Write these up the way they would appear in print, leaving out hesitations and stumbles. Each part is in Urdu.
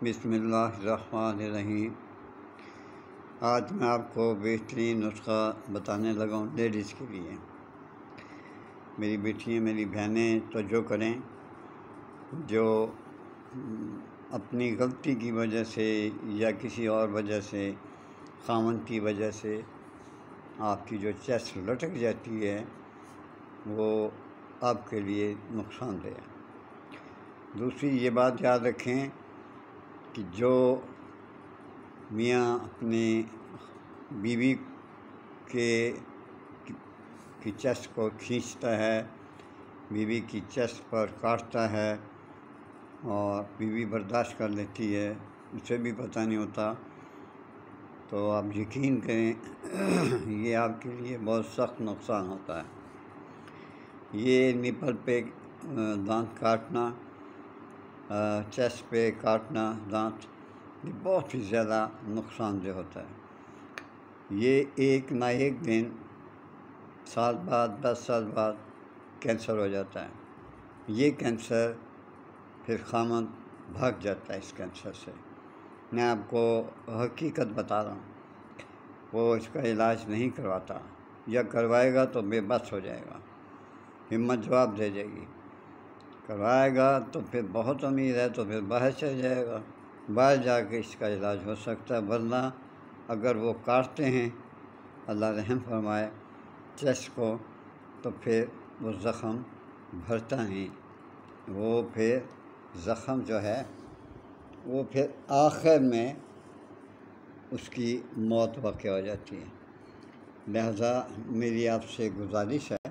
بسم اللہ الرحمن الرحیم۔ آج میں آپ کو بہترین نسخہ بتانے لگا ہوں لیڈیز کے لیے۔ میری بیٹیاں، میری بہنیں توجہ کریں، جو اپنی غلطی کی وجہ سے یا کسی اور وجہ سے، خاوند کی وجہ سے آپ کی جو چیسٹ لٹک جاتی ہے وہ آپ کے لیے نقصان دہ ہے۔ دوسری یہ بات یاد رکھیں کہ جو میاں اپنی بیوی کی چیسٹ کو کھینچتا ہے، بیوی کی چیسٹ پر کاٹتا ہے اور بیوی برداشت کر لیتی ہے، اسے بھی پتہ نہیں ہوتا، تو آپ یقین کریں یہ آپ کے لیے بہت سخت نقصان ہوتا ہے۔ یہ نپل پہ دانت کاٹنا، چیسٹ پہ کاٹنا دانت، یہ بہت ہی زیادہ نقصان دہ ہوتا ہے۔ یہ ایک نہ ایک دن، سال بعد، 10 سال بعد کینسر ہو جاتا ہے۔ یہ کینسر پھر خاوند بھاگ جاتا ہے اس کینسر سے۔ میں آپ کو حقیقت بتا رہا ہوں، وہ اس کا علاج نہیں کرواتا، یا کروائے گا تو بے بس ہو جائے گا، ہمت جواب دے جائے گی۔ کروائے گا تو پھر بہت امید ہے تو پھر باہر چل جائے گا، باہر جا کے اس کا علاج ہو سکتا ہے، ورنہ اگر وہ کاٹتے ہیں، اللہ رحم فرمائے، چیسٹ کو، تو پھر وہ زخم بھرتا نہیں، وہ پھر زخم جو ہے وہ پھر آخر میں اس کی موت واقع ہو جاتی ہے۔ لہذا میری آپ سے گزارش ہے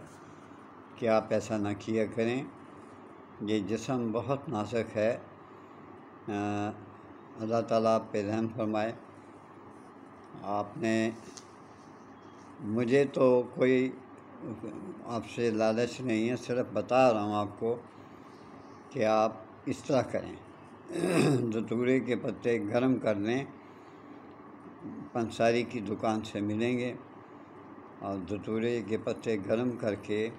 کہ آپ ایسا نہ کیا کریں۔ یہ جسم بہت نازک ہے، اللہ تعالیٰ آپ پہ رحم فرمائے۔ آپ نے، مجھے تو کوئی آپ سے لالچ نہیں ہے، صرف بتا رہا ہوں آپ کو کہ آپ اس طرح کریں۔ دھتورے کے پتے گرم کر لیں، پنساری کی دکان سے ملیں گے، اور دھتورے کے پتے گرم کر کے،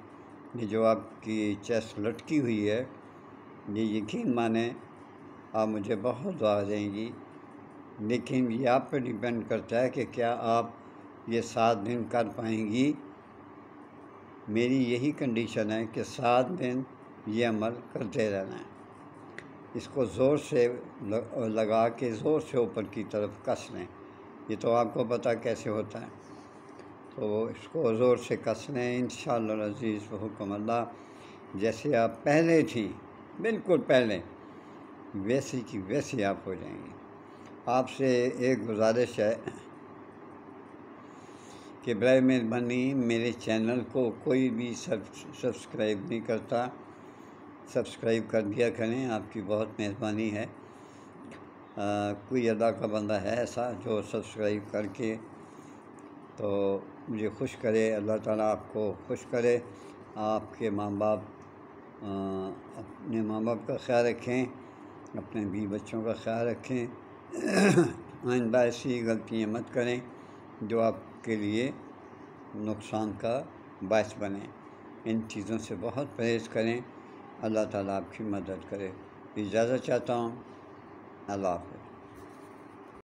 یہ جو آپ کی چیسٹ لٹکی ہوئی ہے، یہ یقین مانیں آپ مجھے بہت دعا دیں گی، لیکن یہ آپ پہ ڈیپینڈ کرتا ہے کہ کیا آپ یہ 7 دن کر پائیں گی۔ میری یہی کنڈیشن ہے کہ 7 دن یہ عمل کرتے رہنا ہے۔ اس کو زور سے لگا کے زور سے اوپر کی طرف کس لیں، یہ تو آپ کو پتہ کیسے ہوتا ہے، تو اس کو زور سے کس لیں، انشاءاللہ العزیز بحکم اللہ جیسے آپ پہلے تھی، بالکل پہلے، ویسی کی ویسی آپ ہو جائیں گے۔ آپ سے ایک گزارش ہے کہ برائے مہربانی میرے چینل کو کوئی بھی سبسکرائب نہیں کرتا، سبسکرائب کر دیا کریں، آپ کی بہت مہربانی ہے۔ کوئی اللہ کا بندہ ہے ایسا جو سبسکرائب کر کے تو مجھے خوش کرے، اللہ تعالیٰ آپ کو خوش کرے، آپ کے ماں باپ، اپنے ماں باپ کا خیال رکھیں، اپنے بیوی بچوں کا خیال رکھیں، آئندہ ایسی غلطیاں مت کریں جو آپ کے لیے نقصان کا باعث بنے۔ ان چیزوں سے بہت پرہیز کریں، اللہ تعالیٰ آپ کی مدد کرے۔ اجازت چاہتا ہوں، اللہ حافظ۔